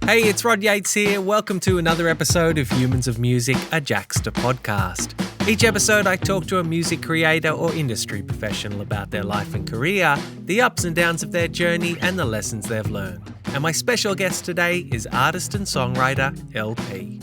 Hey, it's Rod Yates here. Welcome to another episode of Humans of Music, a Jaxsta podcast. Each episode, I talk to a music creator or industry professional about their life and career, the ups and downs of their journey, and the lessons they've learned. And my special guest today is artist and songwriter LP.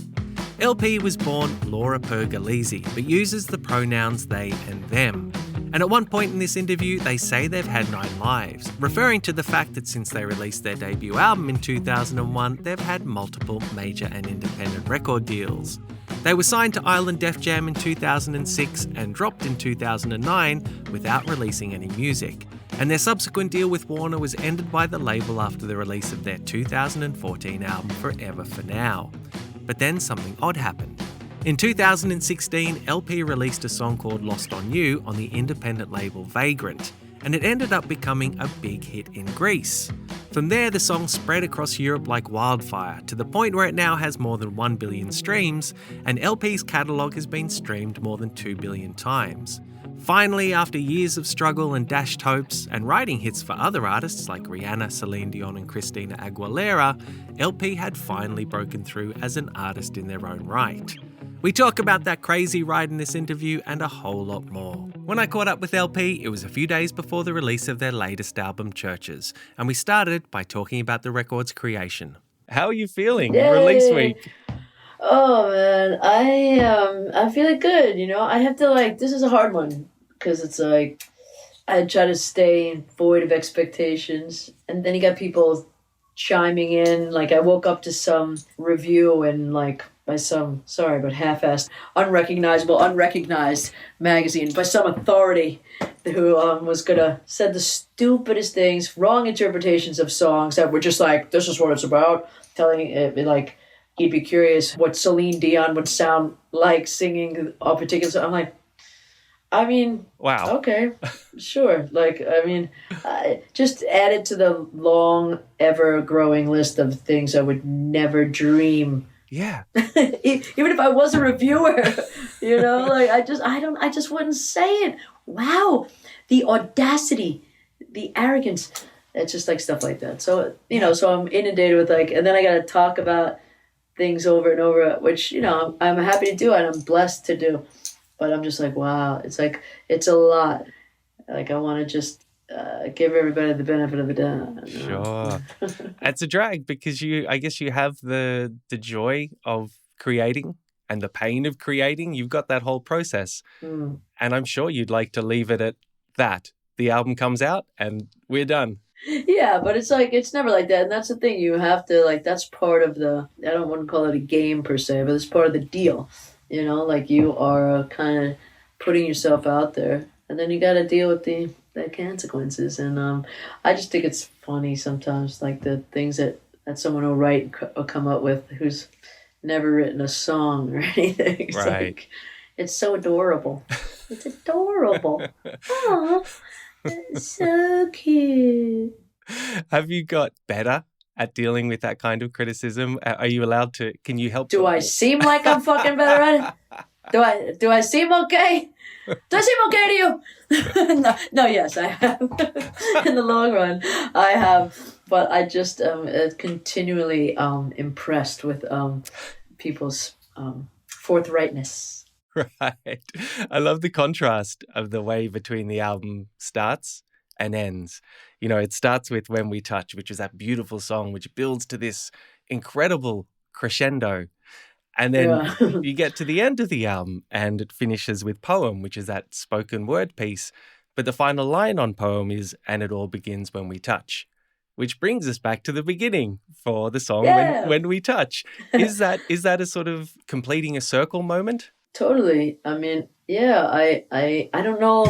LP was born Laura Pergolesi, but uses the pronouns they and them. And at one point in this interview, they say they've had 9 lives, referring to the fact that since they released their debut album in 2001, they've had multiple major and independent record deals. They were signed to Island Def Jam in 2006 and dropped in 2009 without releasing any music. And their subsequent deal with Warner was ended by the label after the release of their 2014 album Forever For Now. But then something odd happened. In 2016, LP released a song called Lost on You on the independent label Vagrant, and it ended up becoming a big hit in Greece. From there, the song spread across Europe like wildfire, to the point where it now has more than 1 billion streams, and LP's catalogue has been streamed more than 2 billion times. Finally, after years of struggle and dashed hopes, and writing hits for other artists like Rihanna, Celine Dion and Christina Aguilera, LP had finally broken through as an artist in their own right. We talk about that crazy ride in this interview and a whole lot more. When I caught up with LP, it was a few days before the release of their latest album, Churches, and we started by talking about the record's creation. How are you feeling? Yay! Release week. Oh man, I'm feeling good. I have to this is a hard one because it's like I try to stay void of expectations, and then you got people chiming in. Like I woke up to some review and by some, sorry, but half-assed, unrecognized magazine by some authority who was gonna said the stupidest things, wrong interpretations of songs that were just like, this is what it's about, telling it like he'd be curious what Celine Dion would sound like singing a particular song. I'm like, wow. Okay, sure. I just added to the long, ever-growing list of things I would never dream. Yeah. Even if I was a reviewer, I just wouldn't say it. Wow. The audacity, the arrogance. It's just stuff like that. So, so I'm inundated with and then I got to talk about things over and over, which, I'm happy to do and I'm blessed to do. But I'm just wow, it's a lot. I want to just give everybody the benefit of the doubt. Sure. It's a drag because I guess you have the joy of creating and the pain of creating. You've got that whole process. And I'm sure you'd like to leave it at that. The album comes out and we're done. Yeah, but it's never like that. And that's the thing. You have to, that's part of I don't want to call it a game per se, but it's part of the deal. You are kind of putting yourself out there. And then you got to deal with the consequences. And I just think it's funny sometimes, the things that someone will write or come up with who's never written a song or anything. It's it's so adorable. It's adorable. Aw, it's so cute. Have you got better at dealing with that kind of criticism? Are you allowed to? Can you help? Do I seem like I'm fucking better at it? Do I seem okay? Do I seem okay to you? no, yes, I have. In the long run, I have. But I just am continually impressed with people's forthrightness. Right. I love the contrast of the way between the album starts and ends. It starts with When We Touch, which is that beautiful song which builds to this incredible crescendo. And then you get to the end of the album and it finishes with Poem, which is that spoken word piece. But the final line on Poem is, and it all begins when we touch, which brings us back to the beginning for the song when We Touch. Is that a sort of completing a circle moment? Totally. I don't know,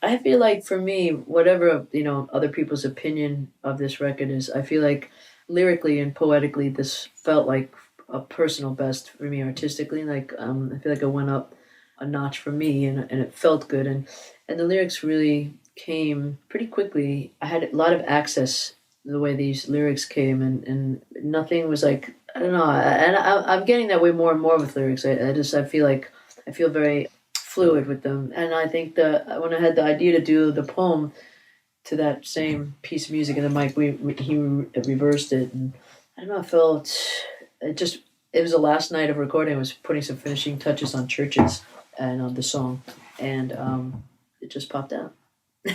I feel for me, whatever, other people's opinion of this record is, I feel lyrically and poetically, this felt like a personal best for me artistically. I feel it went up a notch for me and it felt good. And the lyrics really came pretty quickly. I had a lot of access to the way these lyrics came and nothing was I don't know. And I'm getting that way more and more with lyrics. I feel very fluid with them. And I think that when I had the idea to do the poem to that same piece of music, and then Mike, he reversed it, and I don't know, I felt it just, it was the last night of recording. I was putting some finishing touches on Churches and on the song, and it just popped out.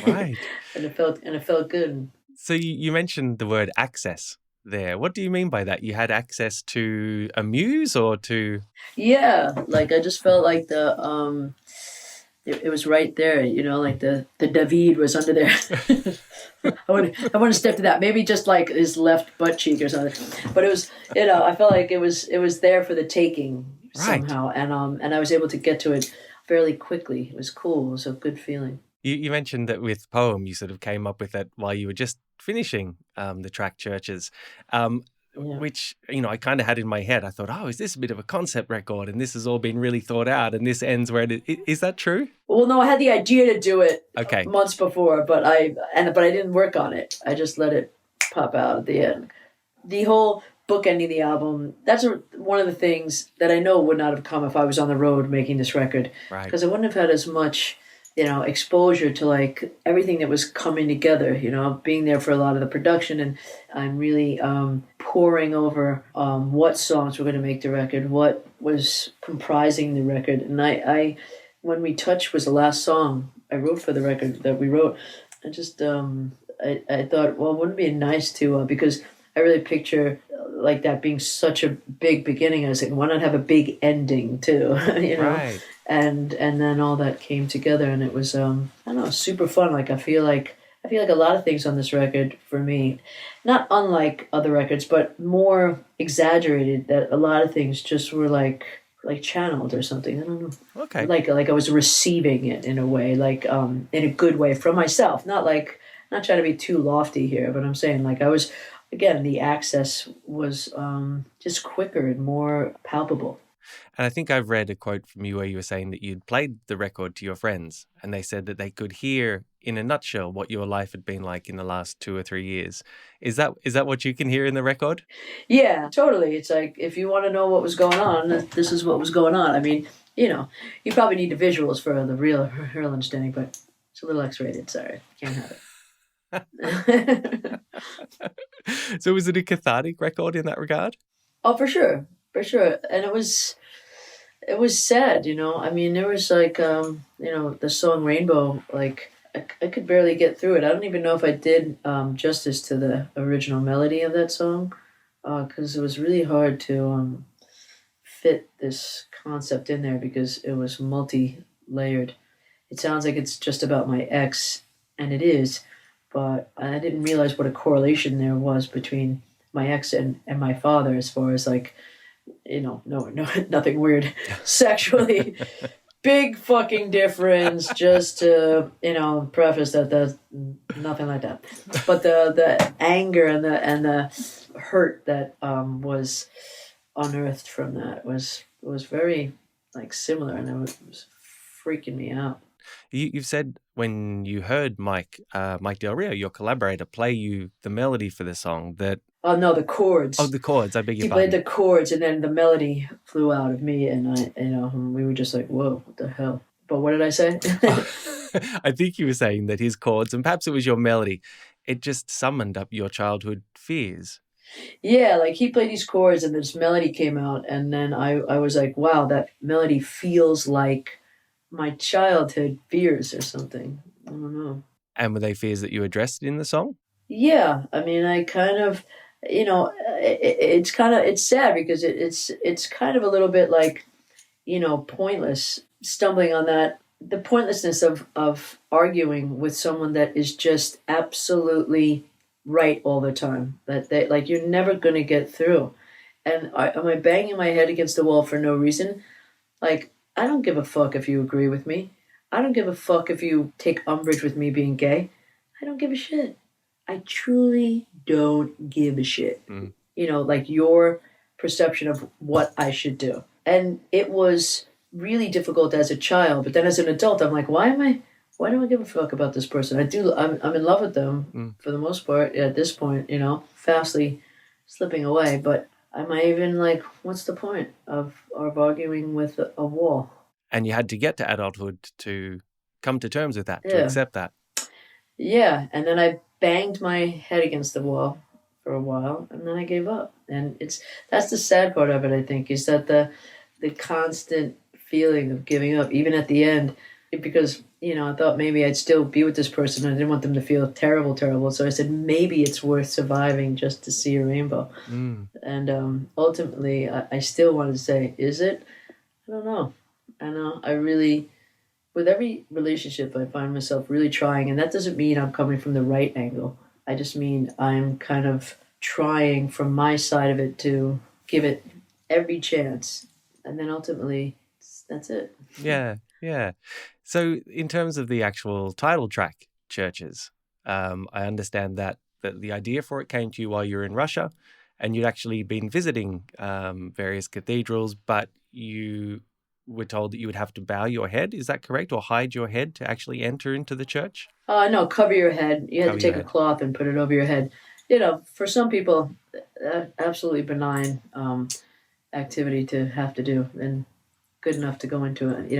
Right. And it felt good. So you mentioned the word access there. What do you mean by that? You had access to a muse or to... Yeah, like I just felt like it was right there, like the David was under there. I want to step to that. Maybe just like his left butt cheek or something. But it was, I felt like it was there for the taking Right. somehow, and I was able to get to it fairly quickly. It was cool. It was a good feeling. You mentioned that with Poem, you sort of came up with that while you were just finishing the track Churches, Yeah. which, I kind of had in my head. I thought, oh, is this a bit of a concept record? And this has all been really thought out and this ends where is that true? Well, no, I had the idea to do it Okay. months before, but I didn't work on it. I just let it pop out at the end. The whole bookending the album, that's one of the things that I know would not have come if I was on the road making this record, Right. because I wouldn't have had as much exposure to like everything that was coming together, being there for a lot of the production, and I'm really poring over what songs were going to make the record, what was comprising the record. And I When We Touch was the last song I wrote for the record that we wrote. I just I thought, well, wouldn't it be nice to because I really picture like that being such a big beginning. I was like, why not have a big ending too? Right. And then all that came together, and it was I don't know, super fun. Like I feel like a lot of things on this record for me, not unlike other records, but more exaggerated. That a lot of things just were like channeled or something. I don't know. Okay. Like I was receiving it in a way, like in a good way from myself. Not trying to be too lofty here, but I'm saying like I was, again, the access was just quicker and more palpable. And I think I've read a quote from you where you were saying that you'd played the record to your friends and they said that they could hear in a nutshell what your life had been like in the last 2 or 3 years. Is that what you can hear in the record? Yeah, totally. It's like, if you want to know what was going on, this is what was going on. I mean, you probably need the visuals for the real understanding, but it's a little X-rated. Sorry, can't have it. So was it a cathartic record in that regard? Oh, for sure. And it was sad, I mean, there was like, the song Rainbow, like, I could barely get through it. I don't even know if I did justice to the original melody of that song, because it was really hard to fit this concept in there because it was multi-layered. It sounds like it's just about my ex, and it is, but I didn't realize what a correlation there was between my ex and my father, as far as like, no, nothing weird sexually. Big fucking difference, just to preface that there's nothing like that. But the anger and the hurt that was unearthed from that was very like similar, and it was freaking me out. You've said when you heard Mike Del Rio, your collaborator, play you the melody for the song that... Oh no, the chords. Oh, the chords. I beg your He pardon. played the chords, and then the melody flew out of me, and we were just like, whoa, what the hell? But what did I say? I think you were saying that his chords, and perhaps it was your melody, it just summoned up your childhood fears. Yeah, like he played these chords, and this melody came out, and then I was like, wow, that melody feels like my childhood fears or something. I don't know. And were they fears that you addressed in the song? Yeah, I mean, I kind of, it's sad because it's kind of a little bit like, pointless, stumbling on that, the pointlessness of arguing with someone that is just absolutely right all the time, that they, like, you're never going to get through. And am I banging my head against the wall for no reason? Like, I don't give a fuck if you agree with me. I don't give a fuck if you take umbrage with me being gay. I don't give a shit. I truly don't give a shit. Mm. Like your perception of what I should do. And it was really difficult as a child, but then as an adult, I'm like, why do I give a fuck about this person? I'm in love with them for the most part at this point, fastly slipping away. But am I even like, what's the point of arguing with a wall? And you had to get to adulthood to come to terms with that, to accept that. Yeah, and then I banged my head against the wall for a while, and then I gave up. And that's the sad part of it. I think is that the constant feeling of giving up, even at the end, because I thought maybe I'd still be with this person. I didn't want them to feel terrible, terrible. So I said maybe it's worth surviving just to see a rainbow. Mm. And ultimately, I still wanted to say, is it? I don't know. I know. I really, with every relationship, I find myself really trying, and that doesn't mean I'm coming from the right angle. I just mean I'm kind of trying from my side of it to give it every chance, and then ultimately, that's it. Yeah, yeah. So, in terms of the actual title track, Churches, I understand that the idea for it came to you while you were in Russia, and you'd actually been visiting various cathedrals, but you were told that you would have to bow your head. Is that correct? Or hide your head to actually enter into the church? No, cover your head. You had to Cover your take a head. cloth and put it over your head. For some people, absolutely benign activity to have to do, and good enough to go into it.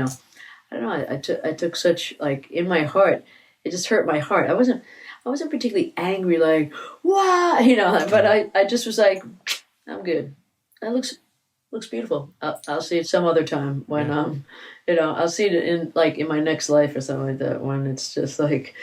I don't know. I took such like in my heart. It just hurt my heart. I wasn't particularly angry like wow, but I just was like, I'm good. That looks beautiful. I'll see it some other time when Yeah. I'll see it in my next life or something like that when it's just like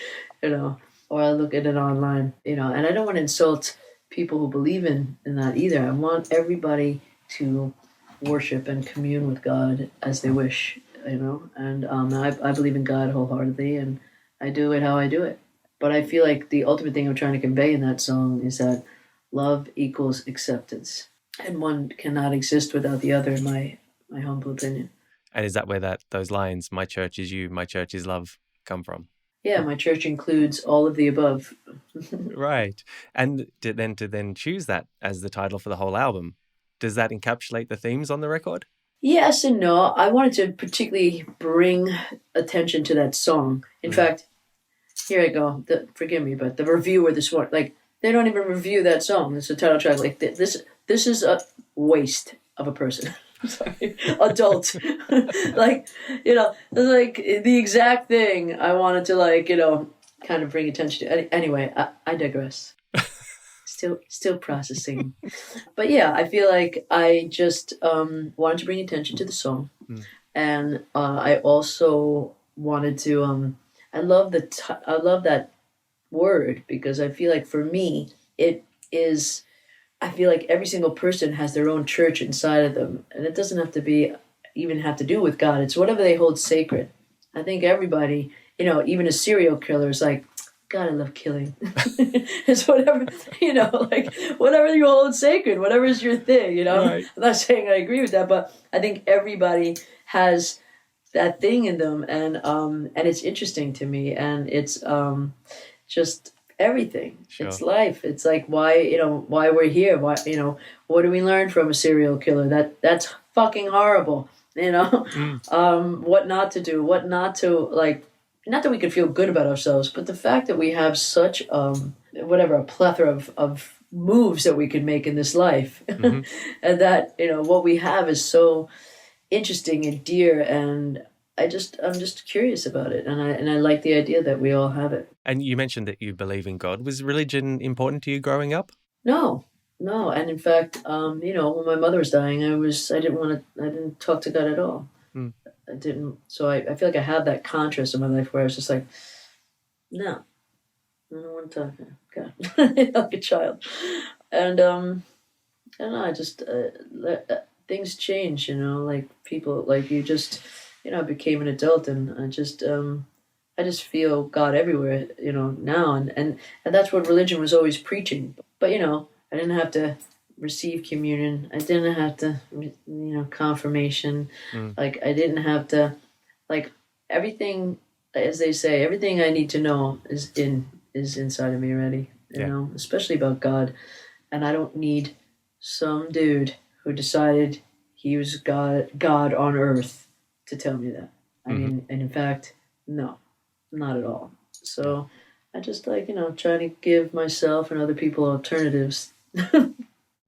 or I'll look at it online, and I don't want to insult people who believe in that either. I want everybody to worship and commune with God as they wish, and I believe in God wholeheartedly, and I do it how I do it. But I feel like the ultimate thing I'm trying to convey in that song is that love equals acceptance, and one cannot exist without the other, in my humble opinion. And is that where those lines, "My church is you, my church is love," come from? Yeah, my church includes all of the above. Right. And to then choose that as the title for the whole album, does that encapsulate the themes on the record? Yes and no. I wanted to particularly bring attention to that song. In Mm. fact, here I go. Forgive me, but the reviewer this one, like, they don't even review that song. It's a title track. Like this is a waste of a person. Sorry, adult. Like like the exact thing I wanted to kind of bring attention to. Anyway, I digress. Still processing. But yeah, I feel like I just wanted to bring attention to the song, Mm. and I also wanted to. I love that word because I feel like for me it is. I feel like every single person has their own church inside of them, and it doesn't have to be even have to do with God. It's whatever they hold sacred. I think everybody, even a serial killer is like, God, I love killing. It's whatever, like whatever you hold sacred, whatever is your thing. Right. I'm not saying I agree with that, but I think everybody has that thing in them, and it's interesting to me, and it's just everything. Sure. It's life. It's like why we're here. Why what do we learn from a serial killer? That's fucking horrible. What not to do, what not to like. Not that we could feel good about ourselves, but the fact that we have such a plethora of moves that we could make in this life, Mm-hmm. and that what we have is so interesting and dear, and I'm just curious about it, and I like the idea that we all have it. And you mentioned that you believe in God. Was religion important to you growing up? No, no, and in fact, when my mother was dying, I didn't talk to God at all. Mm. I didn't. So I feel like I have that contrast in my life where I was just like, no, I don't want to talk to God like a child, and I don't know. I just things change, like people, like you just, I became an adult, and I just feel God everywhere, now, and that's what religion was always preaching. But I didn't have to receive communion. I didn't have to, confirmation. Mm. Like I didn't have to, like everything, as they say, everything I need to know is inside of me already. Yeah. Especially about God, and I don't need some dude who decided he was God on earth to tell me that. I Mm-hmm. mean, and in fact, no, not at all. So I just trying to give myself and other people alternatives.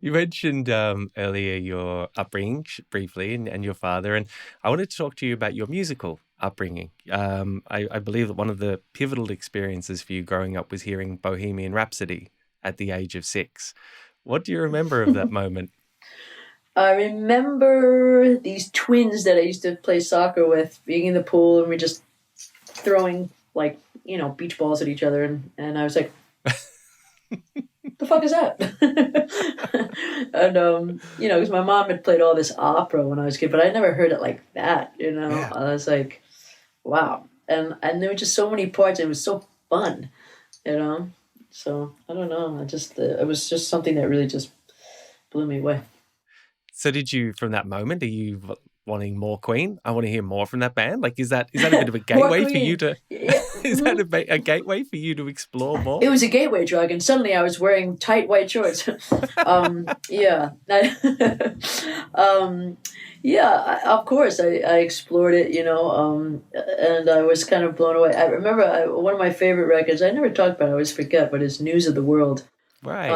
You mentioned earlier your upbringing briefly and your father, and I wanted to talk to you about your musical upbringing. I believe that one of the pivotal experiences for you growing up was hearing Bohemian Rhapsody at the age of 6. What do you remember of that moment? I remember these twins that I used to play soccer with being in the pool, and we just throwing beach balls at each other, and I was like, the fuck is that? And because my mom had played all this opera when I was a kid, but I never heard it like that. Yeah. I was like, wow. And there were just so many parts. It was so fun. So I don't know. It was just something that really just blew me away. So did you, from that moment, are you wanting more Queen? I want to hear more from that band. Like, is that a bit of a gateway for you to? Yeah. Is that a gateway for you to explore more? It was a gateway drug, and suddenly I was wearing tight white shorts. Yeah. Of course, I explored it, and I was kind of blown away. I remember one of my favorite records, I never talked about it, I always forget, but it's News of the World. Right.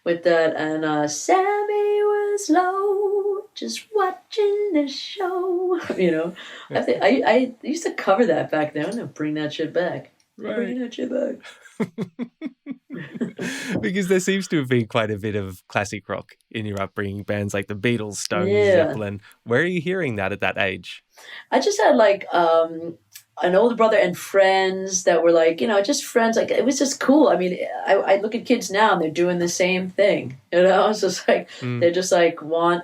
With that, and Sammy was low, just watching the show. I think I used to cover that back then. I'm gonna bring that shit back. Right. Bringing that shit back. Because there seems to have been quite a bit of classic rock in your upbringing, bands like the Beatles, Stones, Yeah. Zeppelin. Where are you hearing that at that age? I just had an older brother and friends that were just friends. Like, it was just cool. I mean, I look at kids now and they're doing the same thing. It's just like they just want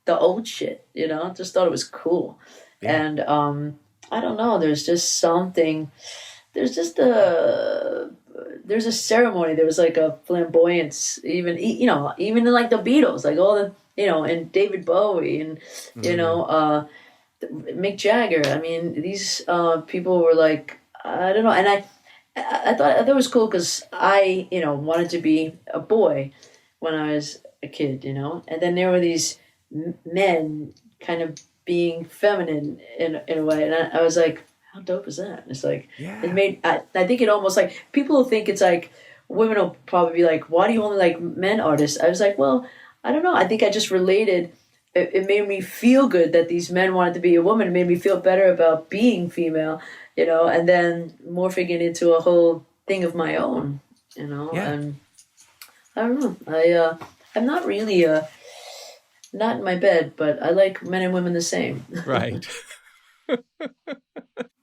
the old shit. Just thought it was cool. Yeah. And I don't know. There's just something. There's just there's a ceremony. There was like a flamboyance, even in like the Beatles, like all the and David Bowie and Mick Jagger. I mean, these people were like, I don't know, and I thought it was cool because I wanted to be a boy when I was a kid, and then there were these men kind of being feminine in a way, and I was like, how dope is that? It's like, yeah. It made, I think it almost like, people think it's like, women will probably be like, why do you only like men artists? I was like, well, I don't know. I think I just related. It made me feel good that these men wanted to be a woman. It made me feel better about being female, and then morphing it into a whole thing of my own, Yeah. And I don't know. I'm not really, not in my bed, but I like men and women the same. Right.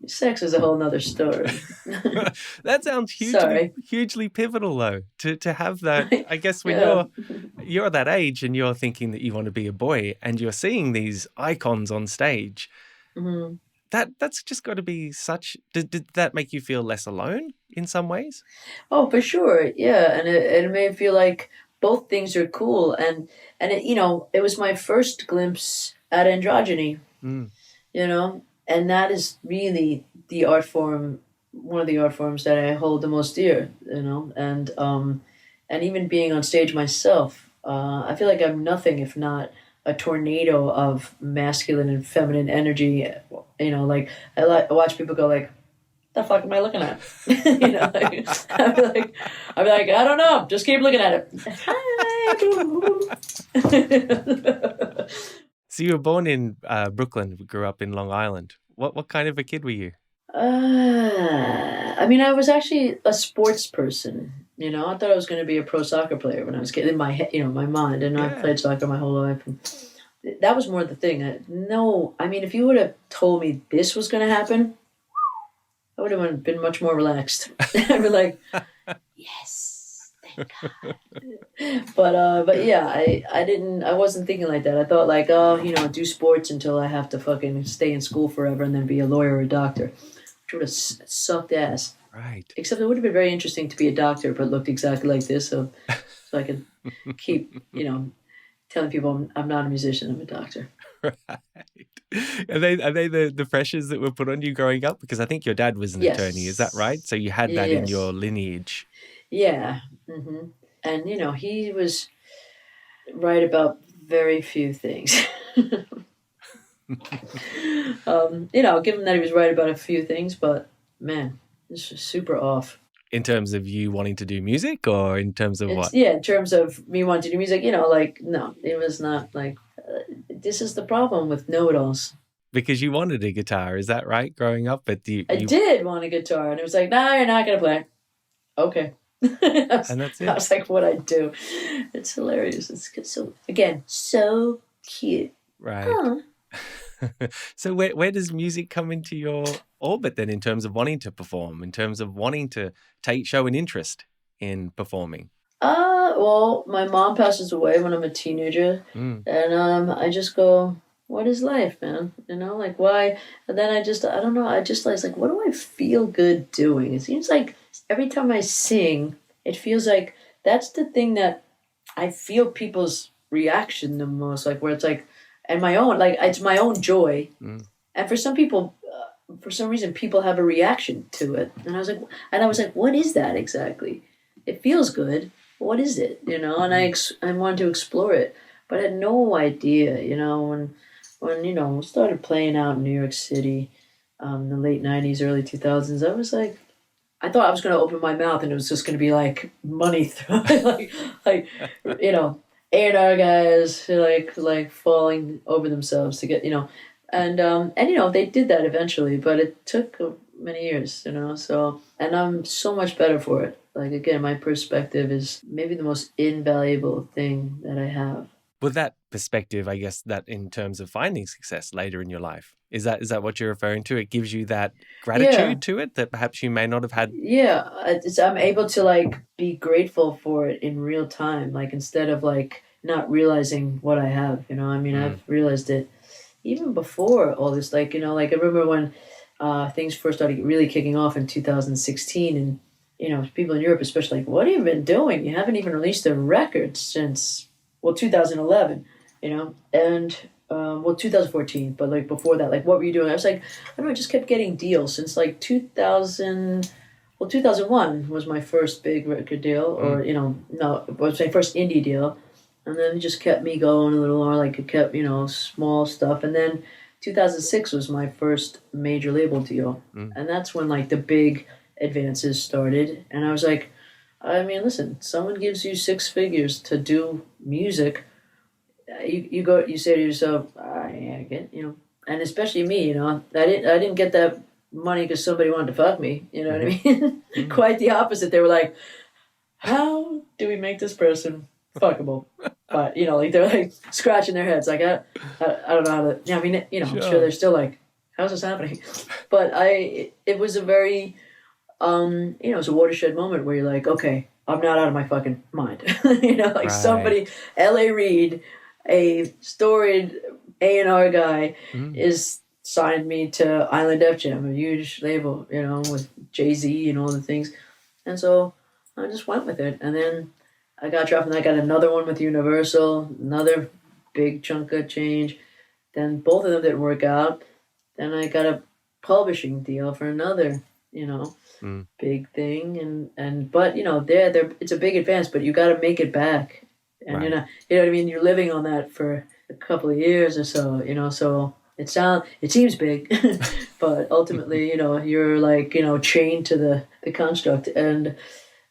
Sex is a whole nother story. That sounds hugely pivotal, though, to have that. I guess when you're that age and you're thinking that you want to be a boy and you're seeing these icons on stage, mm-hmm. that's just got to be such. Did that make you feel less alone in some ways? Oh, for sure, yeah, and it made me feel like both things are cool, and it was my first glimpse at androgyny, And that is really the art form, one of the art forms that I hold the most dear, and even being on stage myself, I feel like I'm nothing if not a tornado of masculine and feminine energy. Like I watch people go like, "The fuck am I looking at?" I'd be like, I don't know, just keep looking at it. So you were born in Brooklyn, grew up in Long Island. What kind of a kid were you? I mean, I was actually a sports person. I thought I was going to be a pro soccer player when I was a kid. In my head, my mind, and I played soccer my whole life. And that was more the thing. If you would have told me this was going to happen, I would have been much more relaxed. I'd be like, yes. But yeah, I wasn't thinking like that. I thought like, do sports until I have to fucking stay in school forever and then be a lawyer or a doctor, which would have sucked ass. Right. Except it would have been very interesting to be a doctor, but looked exactly like this, so I could keep, telling people I'm not a musician, I'm a doctor. Right. Are they the pressures that were put on you growing up? Because I think your dad was an attorney, is that right? So you had that in your lineage. Yeah. Mm-hmm. And, he was right about very few things. Given that he was right about a few things, but man, it's just super off. In terms of you wanting to do music, or in terms of what? Yeah, in terms of me wanting to do music, no, it was not like, this is the problem with know-it-alls. Because you wanted a guitar, is that right, growing up? But I did want a guitar, and it was like, no, you're not going to play. Okay. And that's it. That's like what I do. It's hilarious. It's so, again, so cute. Right. Huh. So where does music come into your orbit then in terms of wanting to perform, in terms of wanting to show an interest in performing? Well, my mom passes away when I'm a teenager, Mm. and I just go, "What is life, man? You know, like why?" And then I don't know. I just like, what do I feel good doing? It seems like every time I sing, it feels like that's the thing that I feel people's reaction the most, like where it's like, and my own, like it's my own joy, Mm. and for some people, for some reason, people have a reaction to it, and I was like, what is that exactly? It feels good. What is it? You know, and Mm. I wanted to explore it, but I had no idea. You know, when we started playing out in New York City, in the late '90s, early 2000s, I was like, I thought I was going to open my mouth and it was just going to be like money thrown, like you know, A&R guys like falling over themselves to get and they did that eventually, but it took many years, So and I'm so much better for it. Like again, my perspective is maybe the most invaluable thing that I have. With that perspective, I guess that in terms of finding success later in your life, is that what you're referring to? It gives you that Yeah, gratitude to it that perhaps you may not have had. yeah. I'm able to like be grateful for it in real time, like instead of like not realizing what I have. I mean, Mm. I've realized it even before all this. Like like I remember when things first started really kicking off in 2016, and people in Europe, especially, like, what have you been doing? You haven't even released a record since 2011. And 2014, but like before that, like what were you doing? I was like, I don't know, I just kept getting deals since like 2000. Well, 2001 was my first big record deal, Mm. or no, it was my first indie deal, and then it just kept me going a little more. Like it kept small stuff, and then 2006 was my first major label deal, Mm. and that's when like the big advances started. And I was like, I mean, listen, someone gives you six figures to do music, you say to yourself, yeah, I get, and especially me, I didn't get that money because somebody wanted to fuck me. You know what Mhm. I mean? Mm. Quite the opposite. They were like, how do we make this person fuckable? But like they're like scratching their heads, like I don't know how to. Yeah, I mean, I'm sure Sure. they're still like, how's this happening? But it was a very it was a watershed moment where you're like, okay, I'm not out of my fucking mind. Like Right. somebody, L.A. Reid, a storied A&R guy, Mm. is signed me to Island Def Jam, a huge label, with Jay-Z and all the things. And so I just went with it. And then I got dropped, and I got another one with Universal, another big chunk of change. Then both of them didn't work out. Then I got a publishing deal for another, Mm. big thing. And but there it's a big advance, but you got to make it back. And Right. you know what I mean, you're living on that for a couple of years or so, so it seems big, but ultimately, you're like, chained to the construct. And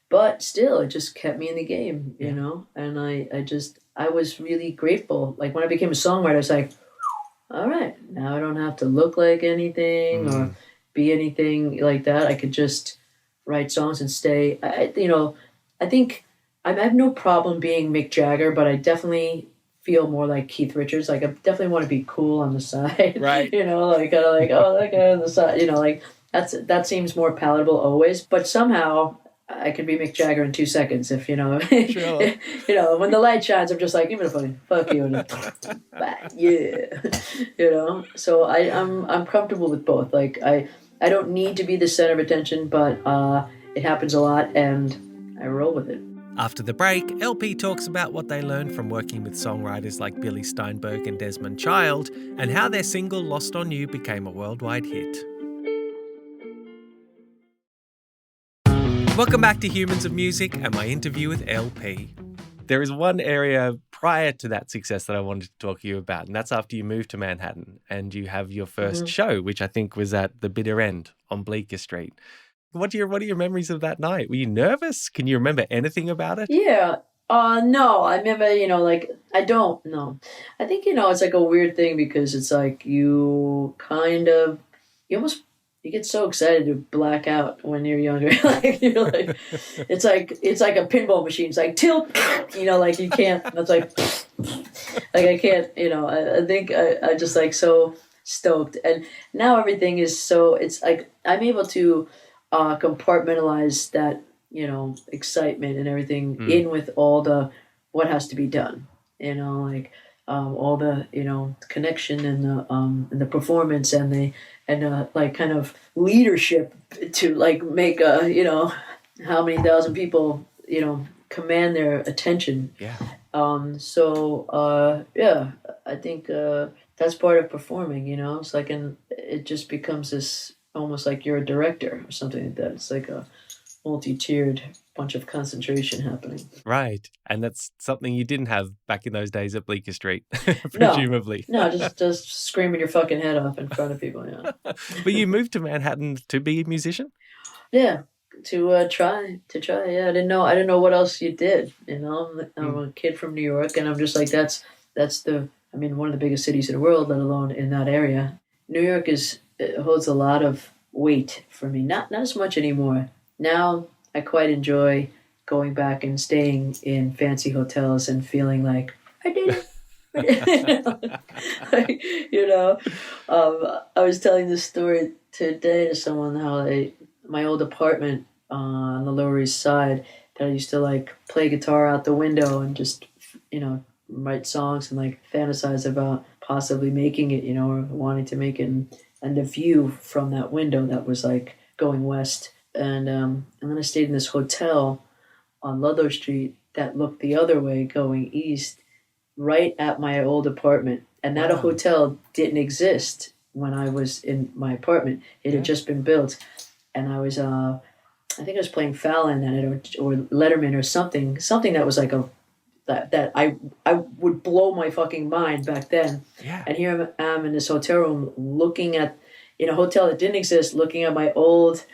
but still, it just kept me in the game, Yeah. and I was really grateful. Like when I became a songwriter, I was like, all right, now I don't have to look like anything or Mm. be anything like that. I could just write songs and stay. I think I have no problem being Mick Jagger, but I definitely feel more like Keith Richards. Like I definitely want to be cool on the side, Right. like kind of like, oh, that guy on the side, like that seems more palatable always. But somehow I could be Mick Jagger in 2 seconds if Sure. when the light shines, I'm just like, give me the fuck you, and but yeah, So I'm comfortable with both. Like I don't need to be the center of attention, but it happens a lot, and I roll with it. After the break, LP talks about what they learned from working with songwriters like Billy Steinberg and Desmond Child and how their single Lost on You became a worldwide hit. Welcome back to Humans of Music and my interview with LP. There is one area prior to that success that I wanted to talk to you about, and that's after you moved to Manhattan and you have your first Hmm. show, which I think was at the Bitter End on Bleecker Street. What are your memories of that night? Were you nervous? Can you remember anything about it? Yeah. No, I remember, like, I don't know. I think, it's like a weird thing because it's like you almost, you get so excited to black out when you're younger. Like you're like, it's like a pinball machine. It's like tilt, like you can't. It's like I can't. I think I just like so stoked, and now everything is so. It's like I'm able to compartmentalize that excitement and everything in with all the what has to be done. Like all the connection and the performance and like kind of leadership to like make how many thousand people command their attention. Yeah. Yeah, I think that's part of performing. It's like it just becomes this almost like you're a director or something like that. It's like a multi-tiered bunch of concentration happening. Right. And that's something you didn't have back in those days at Bleecker Street, No, presumably. no, just screaming your fucking head off in front of people. Yeah. But you moved to Manhattan to be a musician? Yeah, to try. Yeah, I didn't know what else you did. I'm a kid from New York, and I'm just like that's one of the biggest cities in the world, let alone in that area. New York it holds a lot of weight for me. Not as much anymore. Now I quite enjoy going back and staying in fancy hotels and feeling like I did it. Like, I was telling this story today to someone how my old apartment on the Lower East Side that I used to like play guitar out the window and just write songs and like fantasize about possibly making it, or wanting to make it, and the view from that window that was like going west. And then I stayed in this hotel on Ludlow Street that looked the other way going east, right at my old apartment. And that hotel didn't exist when I was in my apartment. It had just been built. And I was, I think I was playing Fallon at it or Letterman or something that was like that I would blow my fucking mind back then. Yeah. And here I am in this hotel room looking at, in a hotel that didn't exist, looking at my old,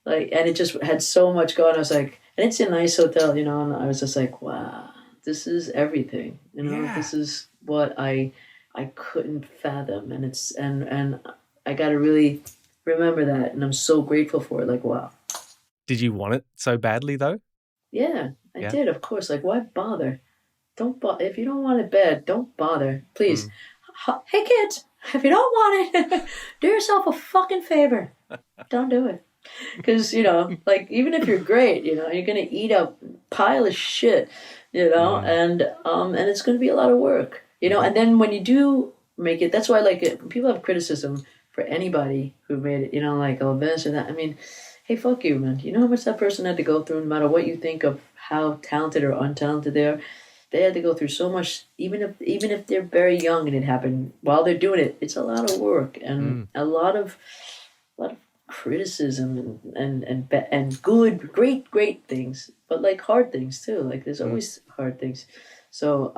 and it just had so much going. I was like, and it's a nice hotel, and I was just like, wow, this is everything, This is what I couldn't fathom, and I got to really remember that, and I'm so grateful for it. Like, wow. Did you want it so badly though? Yeah, I did, of course. Like, why bother? Don't bother. If you don't want it bad, don't bother. Please. Hey, kids, if you don't want it, do yourself a fucking favor. Don't do it. Because, like, even if you're great, you're going to eat a pile of shit, and it's going to be a lot of work, and then when you do make it, that's why, like, when people have criticism for anybody who made it, like, oh, this or that, I mean, hey, fuck you, man. You know how much that person had to go through, no matter what you think of how talented or untalented they are? They had to go through so much, even if they're very young and it happened while they're doing it. It's a lot of work and a lot of criticism and good, great things, but like hard things too. Like there's always hard things. So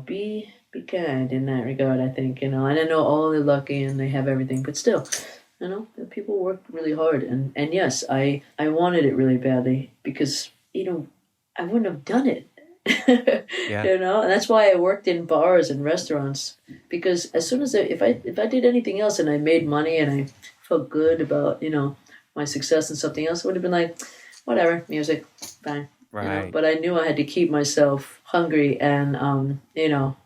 be kind in that regard. I think and I know all they're lucky and they have everything, but still, people work really hard and yes, I wanted it really badly because I wouldn't have done it. And that's why I worked in bars and restaurants, because as soon as if I did anything else and I made money and I felt good about my success in something else, I would have been like, whatever, music, fine. Right. But I knew I had to keep myself hungry and in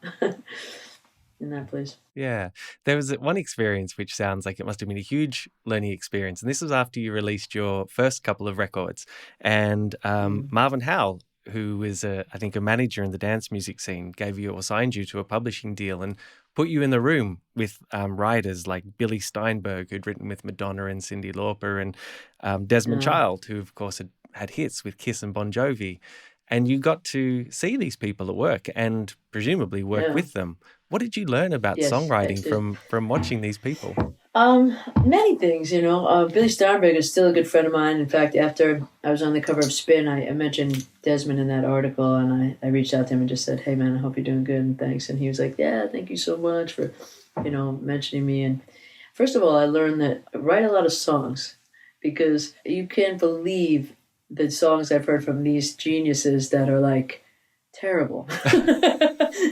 that place. Yeah. There was one experience which sounds like it must have been a huge learning experience, and this was after you released your first couple of records, and Marvin Howell, who is I think a manager in the dance music scene, gave you or signed you to a publishing deal and put you in the room with writers like Billy Steinberg, who'd written with Madonna and Cyndi Lauper, and Desmond Child, who of course had hits with Kiss and Bon Jovi. And you got to see these people at work and presumably work with them. What did you learn about songwriting from watching these people? Many things, Billy Steinberg is still a good friend of mine. In fact, after I was on the cover of Spin, I mentioned Desmond in that article, and I reached out to him and just said, hey, man, I hope you're doing good, and thanks. And he was like, yeah, thank you so much for, mentioning me. And first of all, I learned that I write a lot of songs because you can't believe the songs I've heard from these geniuses that are like terrible.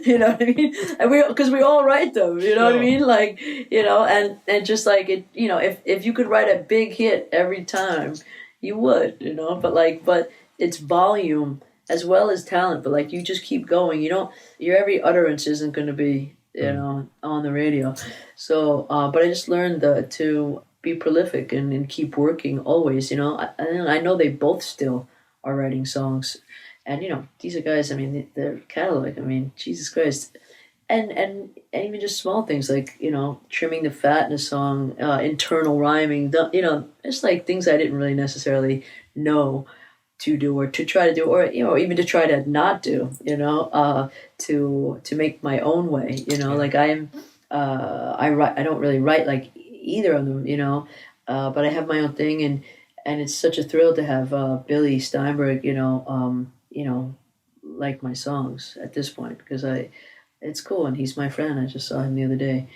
You know what I mean? And because we all write them, you know what I mean? Like, you know, and just like it, you know, if you could write a big hit every time, you would, you know, but it's volume as well as talent, but like you just keep going. Your every utterance isn't going to be, you know, on the radio. So, but I just learned to be prolific and keep working always, you know. I know they both still are writing songs. And, you know, these are guys, I mean, their catalog, I mean, Jesus Christ. And even just small things like, you know, trimming the fat in a song, internal rhyming, you know, it's like things I didn't really necessarily know to do or to try to do, or, you know, even to try to not do, you know, to make my own way, you know, like I don't really write like either of them, you know, but I have my own thing, and it's such a thrill to have Billy Steinberg, you know, like my songs at this point, because it's cool, and he's my friend. I just saw him the other day.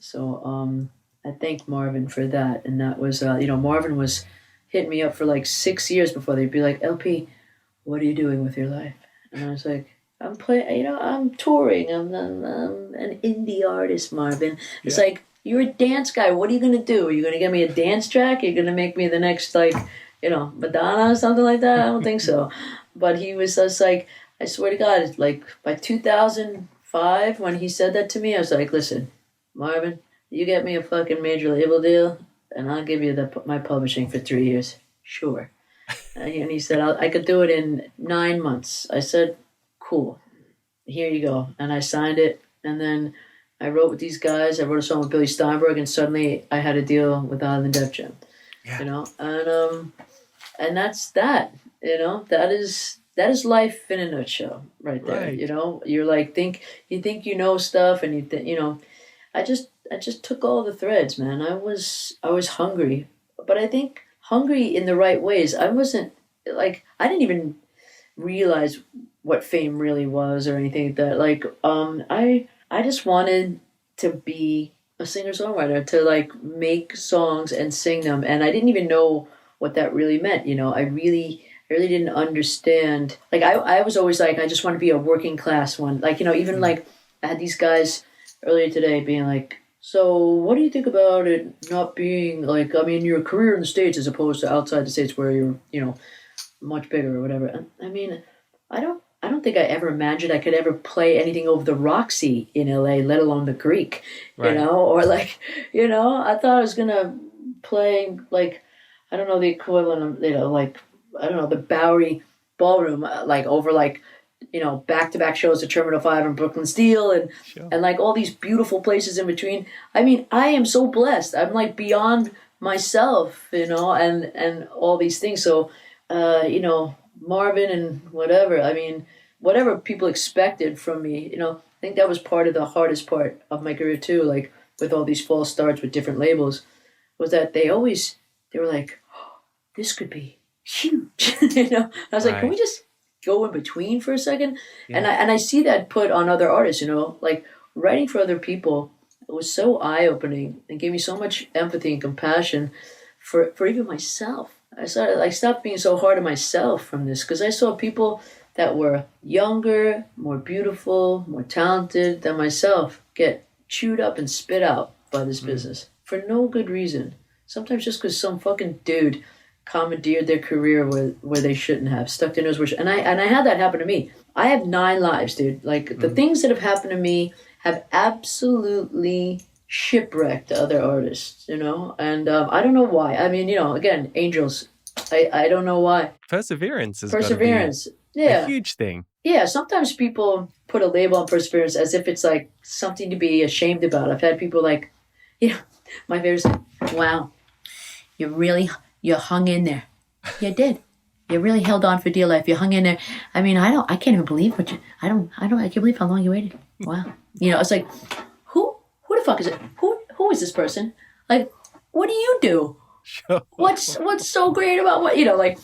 So I thank Marvin for that, and that was, you know, Marvin was hitting me up for like 6 years before they'd be like, LP, what are you doing with your life? And I was like, I'm playing, you know, I'm touring. I'm an indie artist, Marvin. It's like, you're a dance guy. What are you going to do? Are you going to get me a dance track? Are you going to make me the next, like, you know, Madonna or something like that? I don't think so. But he was just like, I swear to God, like by 2005, when he said that to me, I was like, listen, Marvin, you get me a fucking major label deal, and I'll give you my publishing for 3 years. Sure. And he said, I could do it in 9 months. I said, cool. Here you go. And I signed it. And then I wrote with these guys. I wrote a song with Billy Steinberg, and suddenly I had a deal with Island Def Jam. Yeah. You know, and that's that. You know, that is life in a nutshell, right there. Right. You know, you're like you think you know stuff, and you know, I just took all the threads, man. I was hungry, but I think hungry in the right ways. I wasn't like, I didn't even realize what fame really was or anything like that. Like, I just wanted to be a singer-songwriter, to like make songs and sing them, and I didn't even know what that really meant. You know, I really didn't understand. Like, I was always like, I just want to be a working class one. Like, you know, even like I had these guys earlier today being like, so what do you think about it not being like, I mean, your career in the States as opposed to outside the States where you're, you know, much bigger or whatever. And, I mean, I don't think I ever imagined I could ever play anything over the Roxy in LA, let alone the Greek, right. You know, or like, you know, I thought I was going to play like, I don't know, the equivalent of, you know, like, I don't know, the Bowery Ballroom, like over like, you know, back-to-back shows at Terminal 5 and Brooklyn Steel and and like all these beautiful places in between. I mean, I am so blessed. I'm like beyond myself, you know, and all these things. So, you know, Marvin and whatever, I mean, whatever people expected from me, you know, I think that was part of the hardest part of my career too, like with all these false starts with different labels, was that they were like, oh, this could be huge. You know, I was like, can we just go in between for a second? Yeah. And I see that put on other artists, you know, like writing for other people. It was so eye-opening and gave me so much empathy and compassion for even myself. I stopped being so hard on myself from this, because I saw people that were younger, more beautiful, more talented than myself get chewed up and spit out by this business for no good reason. Sometimes just because some fucking dude commandeered their career where they shouldn't have, stuck their nose where and I had that happen to me. I have 9 lives, dude. Like the things that have happened to me have absolutely shipwrecked other artists, you know, and I don't know why. I mean, you know, again, angels. I don't know why. Perseverance is yeah, a huge thing. Yeah, sometimes people put a label on perseverance as if it's like something to be ashamed about. I've had people like, you know, my favorite is, wow, you hung in there. You did. You really held on for dear life. You hung in there. I mean, I can't even believe I can't believe how long you waited. Wow. You know, it's like, who the fuck is it? Who is this person? Like, what do you do? Sure. What's so great about what, you know, like,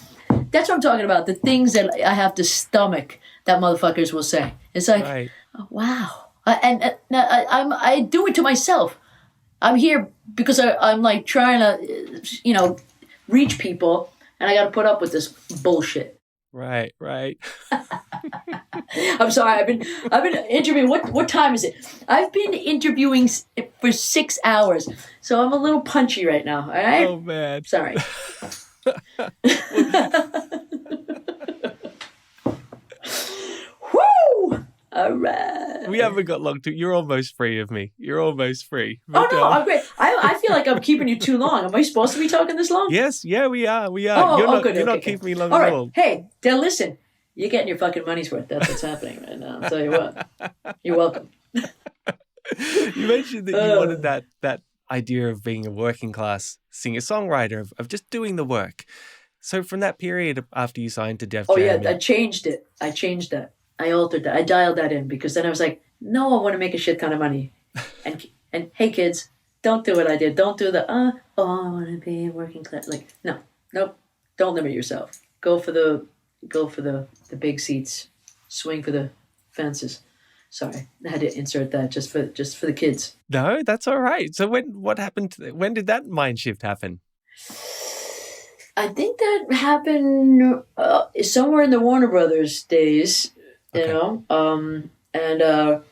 that's what I'm talking about. The things that I have to stomach that motherfuckers will say. It's like, right. Oh, wow. I do it to myself. I'm here because I'm like trying to, you know, reach people, and I got to put up with this bullshit. Right, right. I'm sorry. I've been interviewing. What time is it? I've been interviewing for 6 hours, so I'm a little punchy right now. All right. Oh man. Sorry. Well, Woo! All right. we haven't got long to. You're almost free of me. You're almost free. Oh But no, I'm great. I feel like I'm keeping you too long. Am I supposed to be talking this long? yes, yeah, we are. We are. Oh, good. You're Okay, not okay. keeping me long All at right. all. Hey, now listen. You're getting your fucking money's worth. That's what's happening right now. I'll tell you what. You're welcome. You mentioned that you wanted that idea of being a working class singer-songwriter, of just doing the work. So from that period after you signed to Def Oh Jam, yeah, I changed it. I changed that. I altered that. I dialed that in because then I was like, no, I want to make a shit ton of money. And hey kids, don't do what I did. Don't do the I want to be working class. Like nope. Don't limit yourself. Go for the big seats. Swing for the fences. Sorry, I had to insert that just for the kids. no, that's all right. So what happened? When did that mind shift happen? I think that happened somewhere in the Warner Brothers days, Okay. and the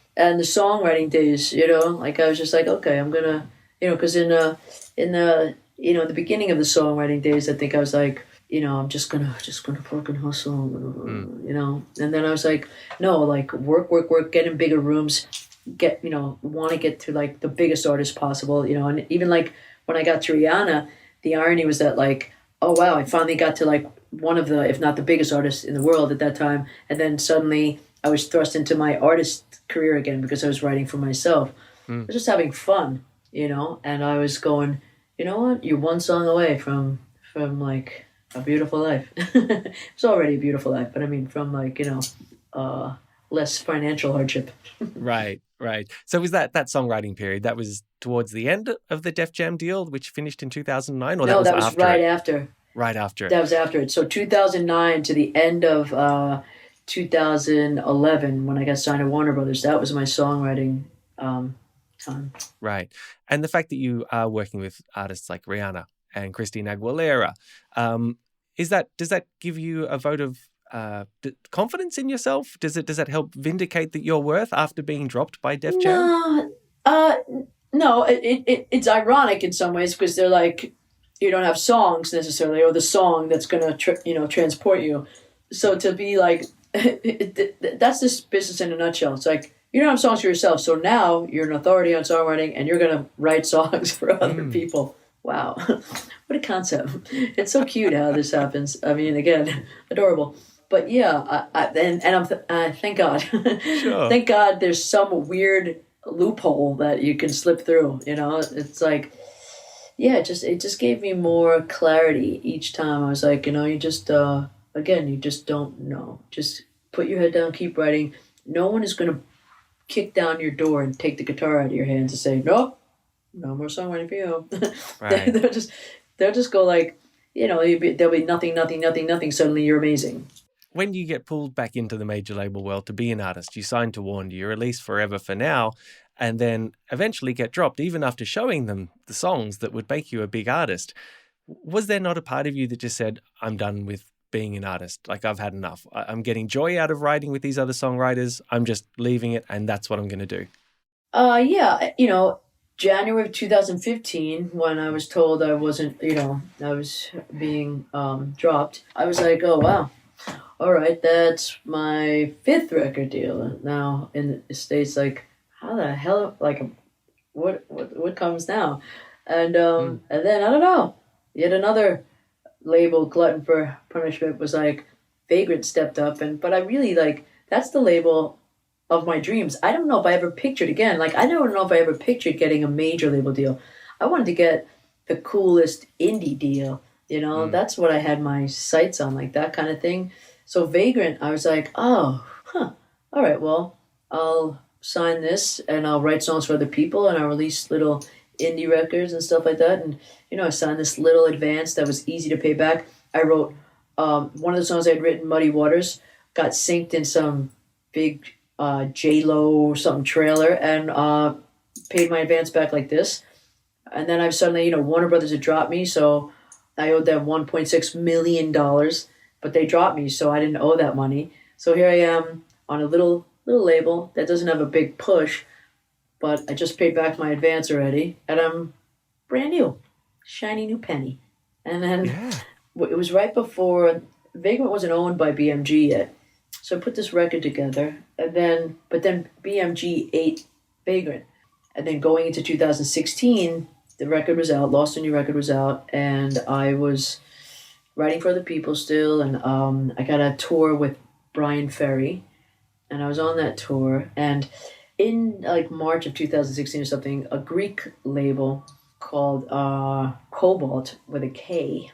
songwriting days, like I was just like, okay, I'm gonna, because in the the beginning of the songwriting days, I think I was like, I'm just gonna fucking hustle, and then I was like, no, like work, get in bigger rooms, want to get to like the biggest artists possible, and even like when I got to Rihanna, the irony was that like, oh wow, I finally got to like one of the, if not the biggest artists in the world at that time, and then suddenly I was thrust into my artist career again because I was writing for myself. I was just having fun, and I was going, you know what, you're one song away from like a beautiful life. It's already a beautiful life, but I mean from like, less financial hardship. Right. So was that songwriting period? That was towards the end of the Def Jam deal, which finished in 2009, or No, that was after right it? after. Right after it. That was after it. So 2009 to the end of 2011, when I got signed to Warner Brothers, that was my songwriting time. Right. And the fact that you are working with artists like Rihanna and Christina Aguilera, does that give you a vote of confidence in yourself? Does that help vindicate that your worth after being dropped by Def Jam? No. It's ironic in some ways because they're like, you don't have songs necessarily, or the song that's gonna transport you. So to be like, that's this business in a nutshell. It's like you don't have songs for yourself, so now you're an authority on songwriting, and you're gonna write songs for other people. Wow, what a concept! It's so cute how this happens. I mean, again, adorable. But yeah, I'm thank God. Sure. Thank God there's some weird loophole that you can slip through. It's like, yeah, it just gave me more clarity each time. I was like, you just you just don't know. Just put your head down, keep writing. No one is gonna kick down your door and take the guitar out of your hands and say, no more songwriting for you. Right. they'll just go like, there'll be nothing. Suddenly you're amazing. When you get pulled back into the major label world to be an artist, you sign to Warner, you release Forever for Now, and then eventually get dropped, even after showing them the songs that would make you a big artist. Was there not a part of you that just said, I'm done with being an artist? Like, I've had enough. I'm getting joy out of writing with these other songwriters. I'm just leaving it, and that's what I'm going to do. Yeah, January of 2015, when I was told I wasn't, I was being dropped, I was like, oh, wow. All right, that's my 5th record deal now in the States. Like, how the hell, like, what comes now? And and then, I don't know, yet another label, Glutton for Punishment, was like, Vagrant stepped up. But I really, like, that's the label of my dreams. I don't know if I ever pictured, again, like, I don't know if I ever pictured getting a major label deal. I wanted to get the coolest indie deal, That's what I had my sights on, like, that kind of thing. So Vagrant, I was like, all right, well, I'll sign this and I'll write songs for other people and I'll release little indie records and stuff like that. And, I signed this little advance that was easy to pay back. I wrote one of the songs I had written, Muddy Waters, got synced in some big J-Lo or something trailer and paid my advance back like this. And then I've suddenly, Warner Brothers had dropped me, so I owed them $1.6 million. but they dropped me, so I didn't owe that money. So here I am on a little label that doesn't have a big push, but I just paid back my advance already, and I'm brand new, shiny new penny. And then it was right before Vagrant wasn't owned by BMG yet, so I put this record together, but then BMG ate Vagrant, and then going into 2016, the record was out, Lost and New record was out, and I was writing for other people still, and I got a tour with Brian Ferry, and I was on that tour, and in like March of 2016 or something, a Greek label called Cobalt with a K,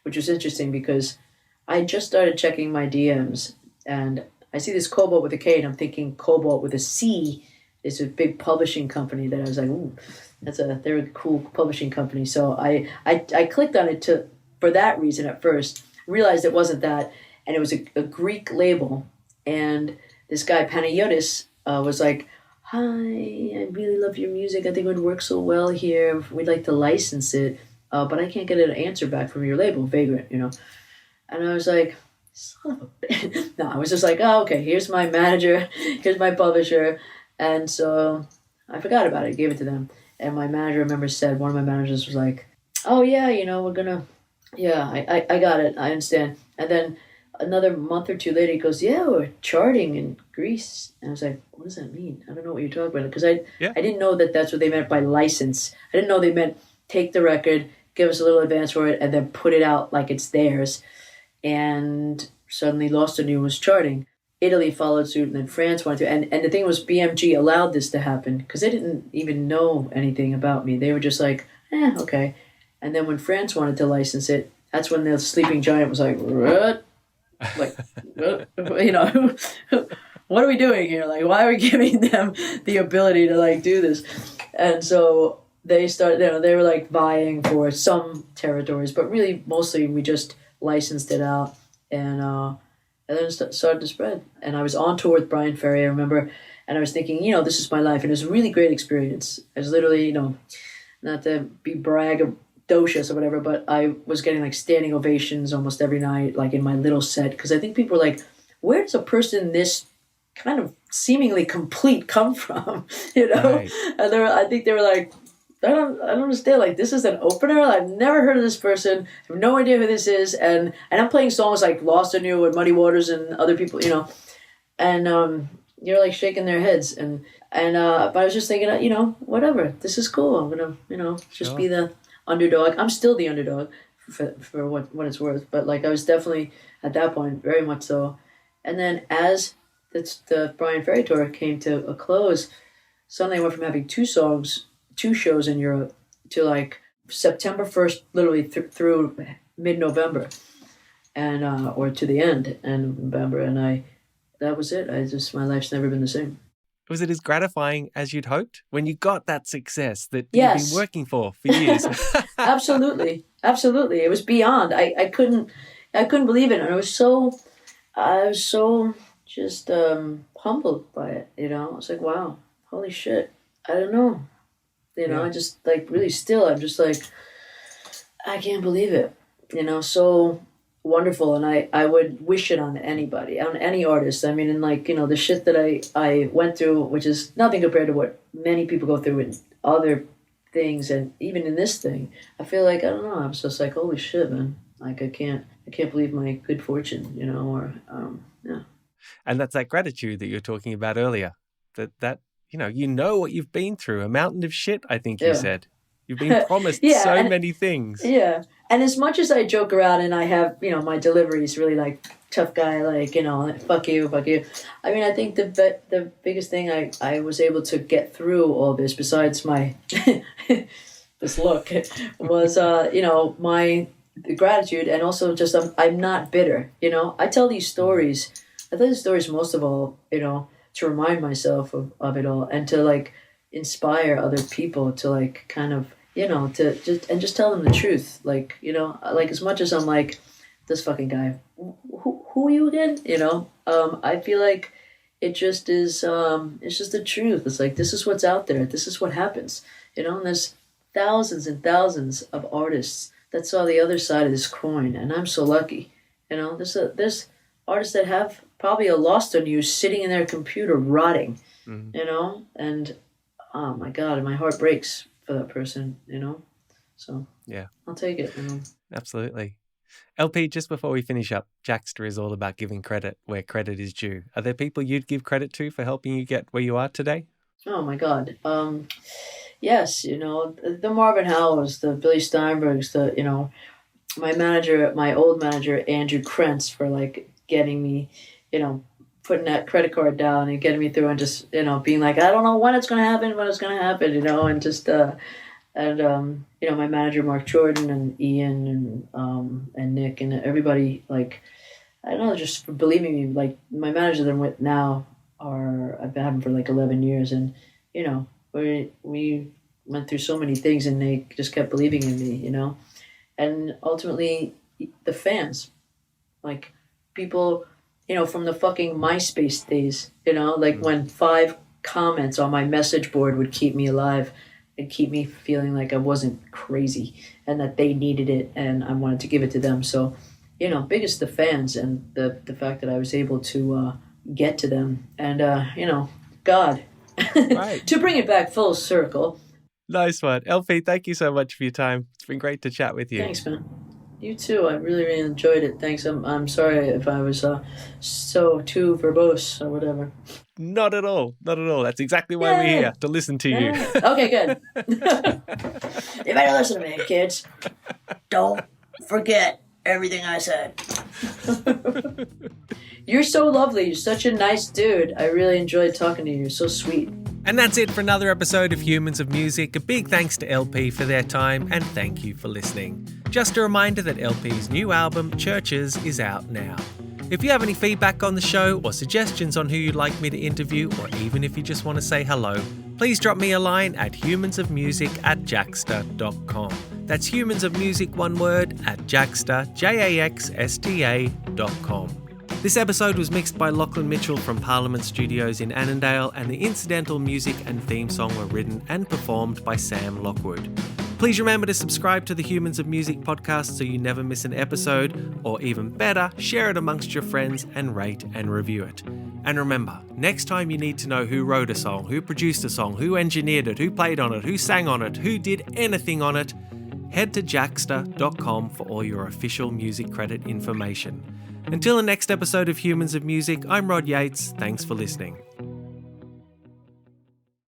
which was interesting because I just started checking my DMs, and I see this Cobalt with a K, and I'm thinking Cobalt with a C is a big publishing company that I was like, ooh, they're a cool publishing company. So I clicked on it for that reason at first, realized it wasn't that, and it was a Greek label, and this guy Panayotis was like, hi, I really love your music. I think it would work so well here. We'd like to license it, but I can't get an answer back from your label, Vagrant, And I was like, son of a bitch. No, I was just like, oh, okay, here's my manager, here's my publisher. And so I forgot about it, gave it to them. And my manager, I remember, said, one of my managers was like, oh, yeah, we're going to, I got it, I understand. And then another month or two later, he goes, yeah, we're charting in Greece. And I was like, what does that mean? I don't know what you're talking about. Because I didn't know that that's what they meant by license. I didn't know they meant take the record, give us a little advance for it, and then put it out like it's theirs. And suddenly Lost and New was charting. Italy followed suit, and then France wanted to. And the thing was, BMG allowed this to happen because they didn't even know anything about me. They were just like, okay. And then when France wanted to license it, that's when the Sleeping Giant was like, what? Like, what are we doing here? Like, why are we giving them the ability to like do this? And so they started, they were like vying for some territories, but really mostly we just licensed it out, and then it started to spread. And I was on tour with Brian Ferry, I remember, and I was thinking, this is my life, and it was a really great experience. I was literally, not to be braggadocious or whatever, but I was getting like standing ovations almost every night, like in my little set, because I think people were like, where does a person this kind of seemingly complete come from? Right. And I think they were like, I don't understand. Like, this is an opener. I've never heard of this person. I have no idea who this is. And I'm playing songs like Lost and New and Muddy Waters and other people, and you're like shaking their heads. But I was just thinking, whatever. This is cool. I'm gonna, just be the underdog. I'm still the underdog for what it's worth. But like, I was definitely at that point very much so. And then as the Brian Ferry tour came to a close, suddenly I went from having two shows in Europe to like September 1st, literally through mid-November, and or to the end of November, and that was it. My life's never been the same. Was it as gratifying as you'd hoped when you got that success that Yes. you've been working for years? Absolutely. It was beyond. I couldn't believe it, and I was so just humbled by it. I was like, wow, holy shit. I don't know. I just like really still, I'm just like, I can't believe it, so wonderful. And I would wish it on anybody, on any artist. I mean, and like, the shit that I went through, which is nothing compared to what many people go through in other things. And even in this thing, I feel like, I don't know, I'm just like, holy shit, man. Like, I can't believe my good fortune, yeah. And that's that gratitude that you were talking about earlier, that you know what you've been through, a mountain of shit, I think you said. You've been promised many things. Yeah. And as much as I joke around and I have, my delivery is really like tough guy, like, fuck you. I mean, I think the biggest thing I was able to get through all this, besides my, this look, was, my gratitude, and also just, I'm not bitter, I tell these stories most of all, to remind myself of it all, and to like inspire other people to like kind of, to just tell them the truth. Like, like as much as I'm like, this fucking guy, who are you again? I feel like it just is, it's just the truth. It's like, this is what's out there. This is what happens, and there's thousands and thousands of artists that saw the other side of this coin. And I'm so lucky. You know, there's artists that have probably a lost on you sitting in their computer rotting, you know, and oh my God, my heart breaks for that person, you know. So Yeah, I'll take it. You know? absolutely. LP, just before we finish up, Jaxsta is all about giving credit where credit is due. Are there people you'd give credit to for helping you get where you are today? Oh my God. Yes, you know, the Marvin Howells, the Billy Steinbergs, the, you know, my old manager, Andrew Krentz, for like getting me, you know, putting that credit card down and getting me through and just, you know, being like, I don't know when it's going to happen, you know, and just, you know, my manager, Mark Jordan, and Ian, and Nick, and everybody, like, I don't know, just for believing me. Like, my manager that I'm with now, I've had him for like 11 years, and, you know, we went through so many things, and they just kept believing in me, you know. And ultimately, the fans, like, people, you know, from the fucking MySpace days, you know, like when 5 comments on my message board would keep me alive and keep me feeling like I wasn't crazy and that they needed it and I wanted to give it to them. So, you know, biggest the fans and the fact that I was able to get to them and, you know, God, Right. to bring it back full circle. Nice one. LP, thank you so much for your time. It's been great to chat with you. Thanks, man. You too. I really, really enjoyed it. Thanks. I'm sorry if I was so too verbose or whatever. Not at all. Not at all. That's exactly why we're here, to listen to you. Okay, good. You better listen to me, kids. Don't forget everything I said. You're so lovely. You're such a nice dude. I really enjoyed talking to you. You're so sweet. And that's it for another episode of Humans of Music. A big thanks to LP for their time and thank you for listening. Just a reminder that LP's new album, Churches, is out now. If you have any feedback on the show or suggestions on who you'd like me to interview, or even if you just want to say hello, please drop me a line at humansofmusic@jaxsta.com. That's Humans of Music, one word, at Jaxsta, JAXSTA.com. This episode was mixed by Lachlan Mitchell from Parliament Studios in Annandale, and the incidental music and theme song were written and performed by Sam Lockwood. Please remember to subscribe to the Humans of Music podcast so you never miss an episode, or even better, share it amongst your friends and rate and review it. And remember, next time you need to know who wrote a song, who produced a song, who engineered it, who played on it, who sang on it, who did anything on it, head to jaxsta.com for all your official music credit information. Until the next episode of Humans of Music, I'm Rod Yates. Thanks for listening.